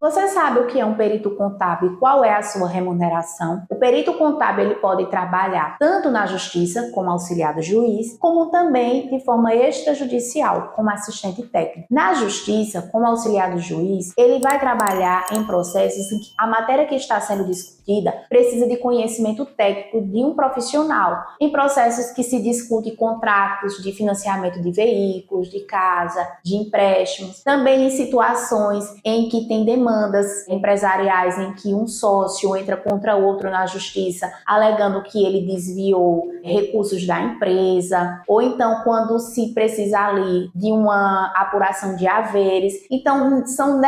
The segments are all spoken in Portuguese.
Você sabe o que é um perito contábil e qual é a sua remuneração? O perito contábil ele pode trabalhar tanto na justiça, como auxiliar do juiz, como também de forma extrajudicial, como assistente técnico. Na justiça, como auxiliar do juiz, ele vai trabalhar em processos em que a matéria que está sendo discutida precisa de conhecimento técnico de um profissional, em processos que se discute contratos de financiamento de veículos, de casa, de empréstimos, também em situações em que tem demandas empresariais em que um sócio entra contra outro na justiça, alegando que ele desviou recursos da empresa, ou então quando se precisa ali de uma apuração de haveres. Então, são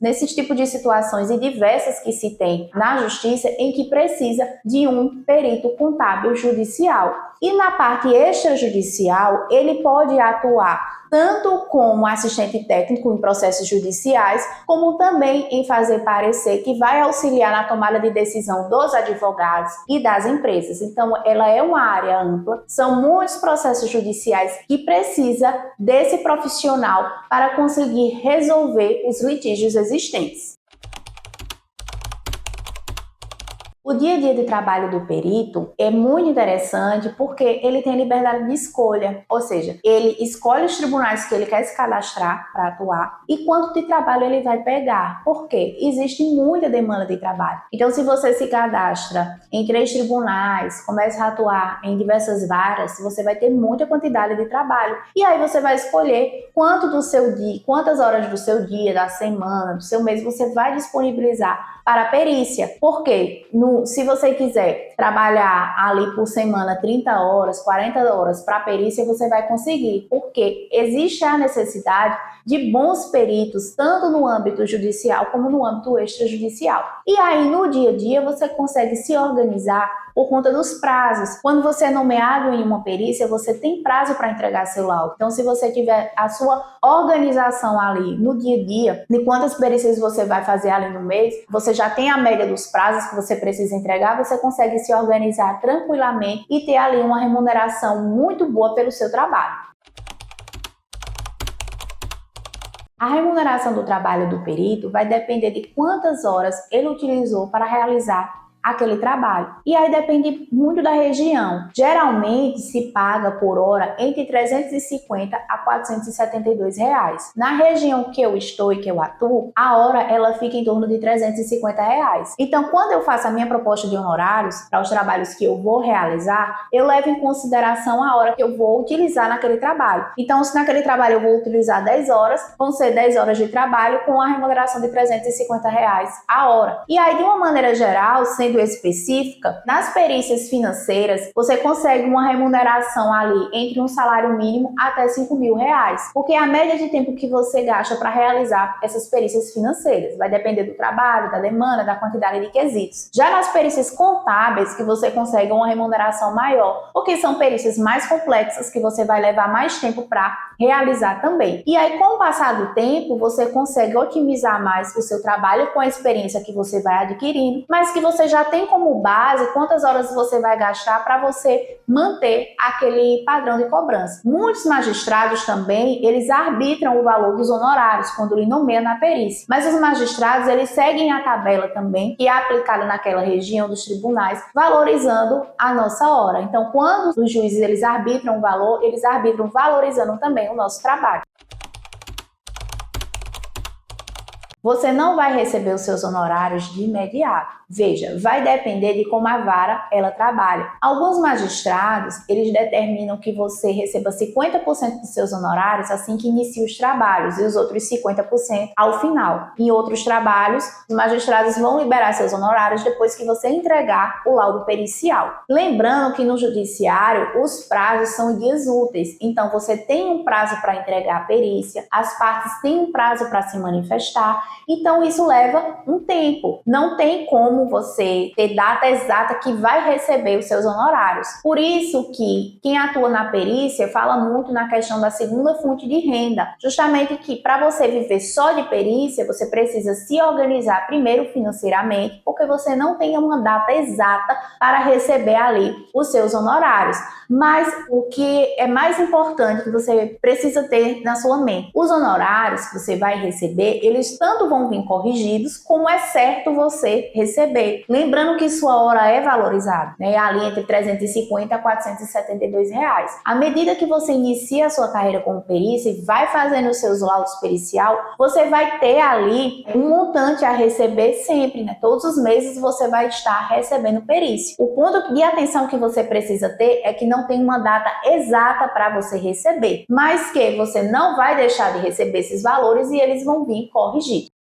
nesses tipos de situações e diversas que se tem na justiça em que precisa de um perito contábil judicial. E na parte extrajudicial, ele pode atuar tanto como assistente técnico em processos judiciais, como também em fazer parecer que vai auxiliar na tomada de decisão dos advogados e das empresas. Então, ela é uma área ampla, são muitos processos judiciais que precisa desse profissional para conseguir resolver os litígios existentes. O dia a dia de trabalho do perito é muito interessante porque ele tem liberdade de escolha, ou seja, ele escolhe os tribunais que ele quer se cadastrar para atuar e quanto de trabalho ele vai pegar, porque existe muita demanda de trabalho. Então, se você se cadastra em 3 tribunais, começa a atuar em diversas varas, você vai ter muita quantidade de trabalho e aí você vai escolher quanto do seu dia, quantas horas do seu dia, da semana, do seu mês você vai disponibilizar para a perícia. Por quê? Se você quiser trabalhar ali por semana 30 horas, 40 horas para a perícia, você vai conseguir, porque existe a necessidade de bons peritos, tanto no âmbito judicial como no âmbito extrajudicial. E aí, no dia a dia, você consegue se organizar por conta dos prazos. Quando você é nomeado em uma perícia, você tem prazo para entregar seu laudo. Então, se você tiver a sua organização ali no dia a dia, de quantas perícias você vai fazer ali no mês, você já tem a média dos prazos que você precisa entregar, você consegue se organizar tranquilamente e ter ali uma remuneração muito boa pelo seu trabalho. A remuneração do trabalho do perito vai depender de quantas horas ele utilizou para realizar aquele trabalho. E aí depende muito da região. Geralmente se paga por hora entre 350 a 472 reais. Na região que eu estou e que eu atuo, a hora ela fica em torno de 350 reais. Então, quando eu faço a minha proposta de honorários para os trabalhos que eu vou realizar, eu levo em consideração a hora que eu vou utilizar naquele trabalho. Então, se naquele trabalho eu vou utilizar 10 horas, vão ser 10 horas de trabalho com a remuneração de 350 reais a hora. E aí, de uma maneira geral, sendo específica, nas perícias financeiras, você consegue uma remuneração ali entre um salário mínimo até 5 mil reais, porque é a média de tempo que você gasta para realizar essas perícias financeiras. Vai depender do trabalho, da demanda, da quantidade de quesitos. Já nas perícias contábeis, que você consegue uma remuneração maior, porque são perícias mais complexas que você vai levar mais tempo para realizar também. E aí, com o passar do tempo, você consegue otimizar mais o seu trabalho com a experiência que você vai adquirindo, mas que você já tem como base quantas horas você vai gastar para você manter aquele padrão de cobrança. Muitos magistrados também, eles arbitram o valor dos honorários quando lhe nomeiam na perícia, mas os magistrados, eles seguem a tabela também, que é aplicada naquela região dos tribunais, valorizando a nossa hora. Então, quando os juízes eles arbitram o valor, eles arbitram valorizando também o nosso trabalho. Você não vai receber os seus honorários de imediato. Veja, vai depender de como a vara ela trabalha. Alguns magistrados, eles determinam que você receba 50% dos seus honorários assim que inicia os trabalhos e os outros 50% ao final. Em outros trabalhos, os magistrados vão liberar seus honorários depois que você entregar o laudo pericial. Lembrando que no judiciário, os prazos são dias úteis. Então, você tem um prazo para entregar a perícia, as partes têm um prazo para se manifestar. Então, isso leva um tempo. Não tem como você ter data exata que vai receber os seus honorários. Por isso que quem atua na perícia fala muito na questão da segunda fonte de renda. Justamente que para você viver só de perícia, você precisa se organizar primeiro financeiramente, porque você não tem uma data exata para receber ali os seus honorários. Mas o que é mais importante que você precisa ter na sua mente, os honorários que você vai receber, eles tanto tanto vão vir corrigidos, como é certo você receber. Lembrando que sua hora é valorizada, né? Ali entre 350 a 472 reais. À medida que você inicia a sua carreira como perícia e vai fazendo os seus laudos pericial, você vai ter ali um montante a receber sempre, né? Todos os meses você vai estar recebendo perícia. O ponto de atenção que você precisa ter é que não tem uma data exata para você receber, mas que você não vai deixar de receber esses valores e eles vão vir corrigidos.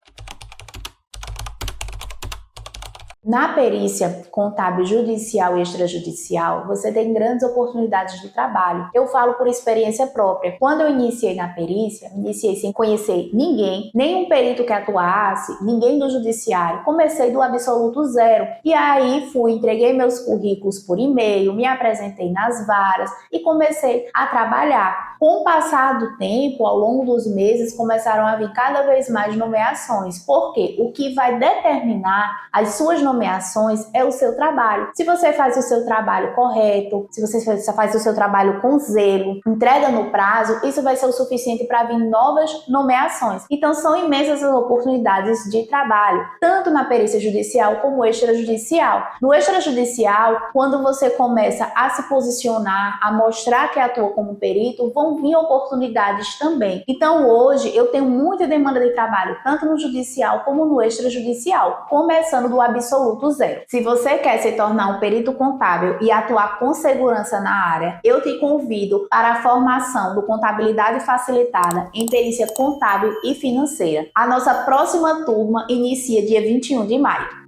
Na perícia contábil judicial e extrajudicial, você tem grandes oportunidades de trabalho. Eu falo por experiência própria. Quando eu iniciei na perícia, iniciei sem conhecer ninguém, nenhum perito que atuasse, ninguém do judiciário. Comecei do absoluto zero. E aí entreguei meus currículos por e-mail, me apresentei nas varas e comecei a trabalhar. Com o passar do tempo, ao longo dos meses, começaram a vir cada vez mais nomeações. Porque o que vai determinar as suas nomeações é o seu trabalho. Se você faz o seu trabalho correto, se você faz o seu trabalho com zelo, entrega no prazo, isso vai ser o suficiente para vir novas nomeações. Então são imensas as oportunidades de trabalho, tanto na perícia judicial como extrajudicial. No extrajudicial, quando você começa a se posicionar, a mostrar que atua como perito, vão vir oportunidades também. Então hoje eu tenho muita demanda de trabalho, tanto no judicial como no extrajudicial, começando do absoluto zero. Se você quer se tornar um perito contábil e atuar com segurança na área, eu te convido para a formação do Contabilidade Facilitada em Perícia Contábil e Financeira. A nossa próxima turma inicia dia 21 de maio.